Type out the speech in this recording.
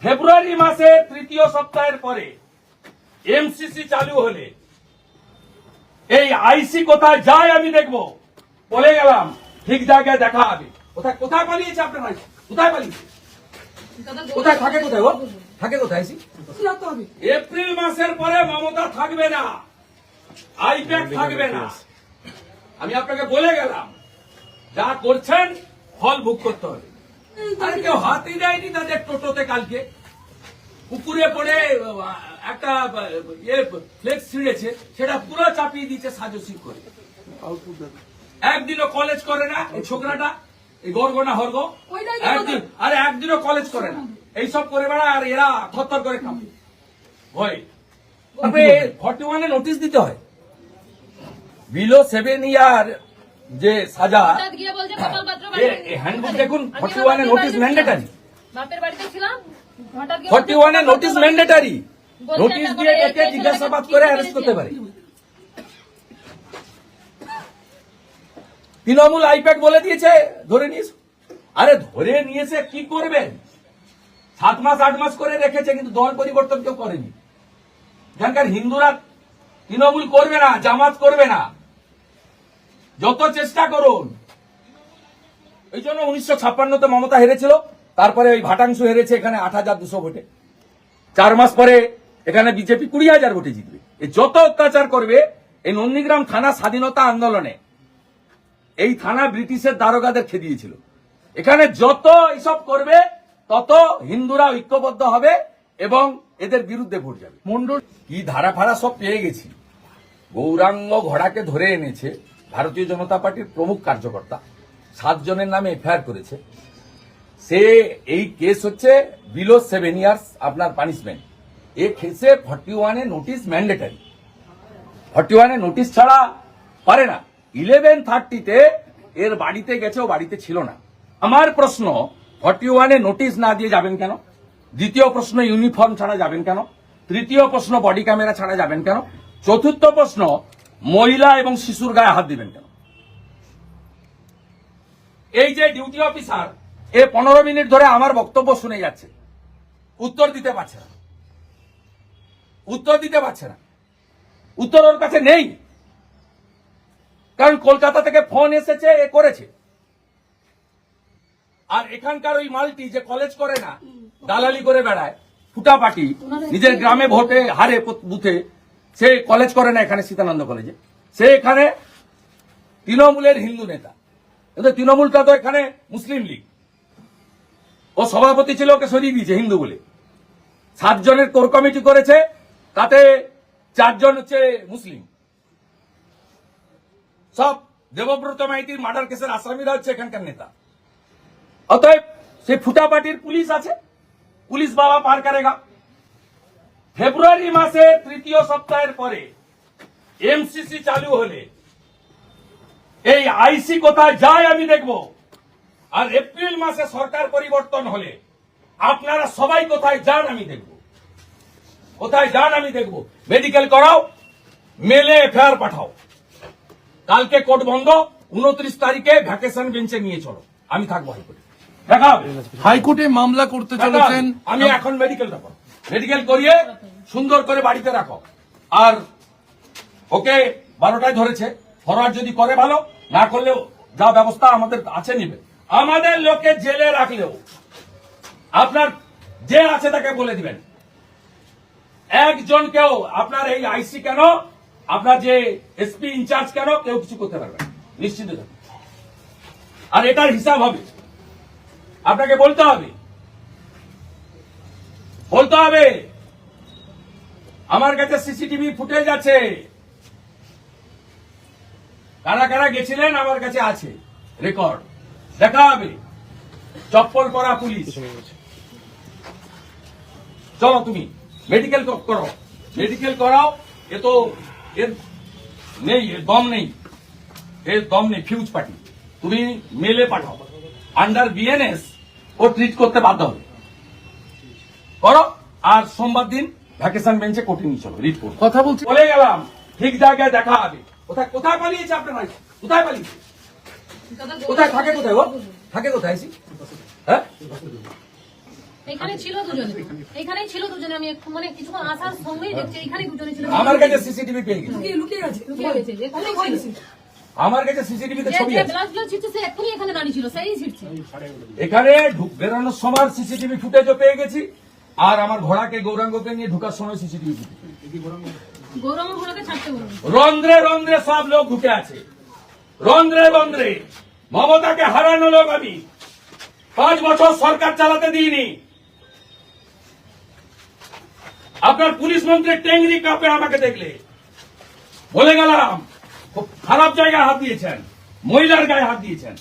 ফেব্রুয়ারি মাসের তৃতীয় সপ্তাহের পরে এমসিসি চালু হলে এই আইসি কোথায় যায় আমি দেখব। বলে গেলাম ঠিক জায়গায় দেখা হবে। কোথায় কোথায় পালিয়েছে আপনার আইসি? কোথায় পালিয়েছে? কোথায় থাকে? কোথায় ও থাকে? কোথায় আইসি? এপ্রিল মাসের পরে মমতা থাকবে না, আইপ্যাক থাকবে না। আমি আপনাকে বলে গেলাম, যা করছেন ফল ভোগ করতে হবে। আর কেউ হাতই দেয়নি তাদের টোটোতে কালকে পুকুরে পড়ে একটা ফ্লেক্স ছিঁড়েছে, সেটা পুরো চাপিয়ে দিচ্ছে সাজসিং করে। একদিনও কলেজ করে না এই ছোকরাটা, এই গর্গনা হর্গ, একদিনও কলেজ করে না, এইসব করে বেড়ায়। আর এরা থরথর করে কাঁপে ভয়। 41-এ নোটিশ দিতে হয়, বিলো 7 ইয়ার যে সাজা। হ্যান্ডবুক দেখুন, 41-এ নোটিশ ম্যান্ডেটারি। 41-এ নোটিশ ম্যান্ডেটারি। নোটিশ দিয়ে একে জিজ্ঞাসাবাদ করে অ্যারেস্ট করতে পারে। তৃণমূল আইপ্যাক বলে দিয়েছে ধরে নিয়েছে। আরে ধরে নিয়েছে কি করবেন? 7 মাস 8 মাস করে রেখেছে, কিন্তু দল পরিবর্তন কেউ করেনি। এখানকার হিন্দুরা তৃণমূল করবে না, জামাত করবে না, যত চেষ্টা করুন। এই জন্য 1956-তে মমতা হেরেছিল, তারপরে ওই ভাটাংশ হেরেছে এখানে 8,200 ভোটে। 4 মাস পরে এখানে বিজেপি 20,000 ভোটে জিতবে। এই যত অত্যাচার করবে, এই নন্দীগ্রাম থানা স্বাধীনতা আন্দোলনে এই থানা ব্রিটিশের দারোগাদের খেদিয়েছিল। এখানে যত এইসব করবে তত হিন্দুরা ঐক্যবদ্ধ হবে এবং এদের বিরুদ্ধে ভোট যাবে। মন্ডল কি ধারা ফারা সব পেয়ে গেছি। গৌরাঙ্গ ঘোড়াকে ধরে এনেছে ভারতীয় জনতা পার্টির প্রমুখ কার্যকর্তা, 7 জনের নামে এফআইআর করেছে। সে এই কেস হচ্ছে বিলো 7 ইয়ার্স আপনার পানিশমেন্ট। এ কেসে 41-এ নোটিশ ম্যান্ডেটারি। 41-এ নোটিশ ছাড়া পারে না। 11:30-তে এর বাড়িতে গেছে, ও বাড়িতে ছিল না। আমার প্রশ্ন, 41-এ নোটিশ না দিয়ে যাবেন কেন? দ্বিতীয় প্রশ্ন, ইউনিফর্ম ছাড়া যাবেন কেন? তৃতীয় প্রশ্ন, বডি ক্যামেরা ছাড়া যাবেন কেন? চতুর্থ প্রশ্ন, মহিলা এবং শিশুর গায়ে হাত দিবেন কেন? এই যে ডিউটি অফিসার, এ 15 মিনিট ধরে আমার বক্তব্য শুনে যাচ্ছে, উত্তর দিতে পারছে না। উত্তর ওর কাছে নেই, কারণ কলকাতা থেকে ফোন এসেছে, এ করেছে। আর এখানকার ওই মালটি যে কলেজ করে না, দালালি করে বেড়ায়, ফুটাপাটি, নিজের গ্রামে ভোটে হারে বুথে, সে কলেজ করে না এখানে সীতানন্দ কলেজে। সে এখানে তৃণমূলের হিন্দু নেতা, কিন্তু তৃণমূলটা তো এখানে মুসলিম লীগ। ও সভাপতি ছিল, ওকে সরিয়ে দিয়েছে হিন্দু বলে। 7 জনের কোর কমিটি করেছে, তাতে 4 জন হচ্ছে মুসলিম। সব দেবব্রত মাইতির মার্ডার কেসের আসামিরা হচ্ছে এখানকার নেতা। অতএব সেই ফুটাপাটির পুলিশ আছে, পুলিশ বাবা পার করেগা। ফেব্রুয়ারি মাসের তৃতীয় সপ্তাহের পরে এমসিসি চালু হলে এই আইসি কোথায় যায় আমি দেখব। আর এপ্রিল মাসে সরকার পরিবর্তন হলে আপনারা সবাই কোথায় যান আমি দেখব। মেডিকেল করাও, মেলে এফআইআর পাঠাও। কালকে কোর্ট বন্ধ, 29 তারিখে ভ্যাকেশন বেঞ্চে নিয়ে চলো, আমি থাকবো হাইকোর্টে। দেখা হবে। হাইকোর্টে মামলা করতে চলেছেন, আমি এখন মেডিকেল করিয়ে সুন্দর করে বাড়িতে রাখো। আর ওকে 12টায় ধরেছে, ফরওয়ার্ড যদি করে ভালো, না করলেও যা ব্যবস্থা আমাদের আছে নিবে। আমাদের লোকে জেলে রাখলেও আপনার যে আছে তাকে বলে দিবেন। একজনকেও আপনার এই আইসি কেন, আপনার যে এসপি ইনচার্জ কেন, কেউ কিছু করতে পারবে না, নিশ্চিত থাকুন। আর এটার হিসাব হবে, আপনাকে বলতে হবে। আমার কাছে সিসিটিভি ফুটেজ আছে, কারা কারা গেছিলেন আমার কাছে আছে রেকর্ড, দেখা হবে। চপ্পল পরা পুলিশ, চলো তুমি মেডিকেল করাও। এ তো এর দম নেই, ফিউজ পার্টি। তুমি মেলে পাঠাও, আন্ডার বিএনএস ও ট্রিট করতে বাধ্য হবে, করো। আর সোমবার দিন ভ্যাকেশন বেঞ্চে কোর্টে নিয়ে চলো, রিপোর্ট। কথা বলছি, বলে গেলাম ঠিক জায়গায় দেখা হবে। কোথায় পালিয়েছে আপনার ভাই? কোথায় পালিয়েছে? কোথায় থাকে? কোথায় ও থাকে? কোথায়? হ্যাঁ, এখানে ছিল দুজনে, এখানেই ছিল দুজনে। আমি মানে কিছুক্ষণ আসার সঙ্গেই দেখছি এখানে দুজনে ছিল। আমার কাছে সিসিটিভি পেয়ে গেছি, লুকিয়ে গেছে, এখানেই ছিল। আমার কাছে সিসিটিভিতে ছবি আছে। ব্লাড ছিটছে সে এক্ষুনি এখানে দাঁড়িয়ে ছিল, সেই ছিটছে। এখানে বেরোনোর সময় সিসিটিভি ফুটেজও পেয়ে গেছি, আর আমার ঘোড়াকে গৌরাঙ্গকে নিয়ে ঢুকার সময় সিসিটিভি ফুটেজ। গৌরঙ্গ ঘোড়াকে ছাড়তে বলুন। রন্ধ্রে রন্ধ্রে সব লোক ঢুকে আছে, রন্ধ্রে রন্ধ্রে। মমতাকে হারানো লোক আমি 5 বছর সরকার চালাতে দিইনি। আপনার পুলিশ মন্ত্রী টেংরি কাপে আমাকে দেখলে বলে গেলাম, খুব খারাপ জায়গায় হাত দিয়েছেন, মহিলার গায়ে হাত দিয়েছেন।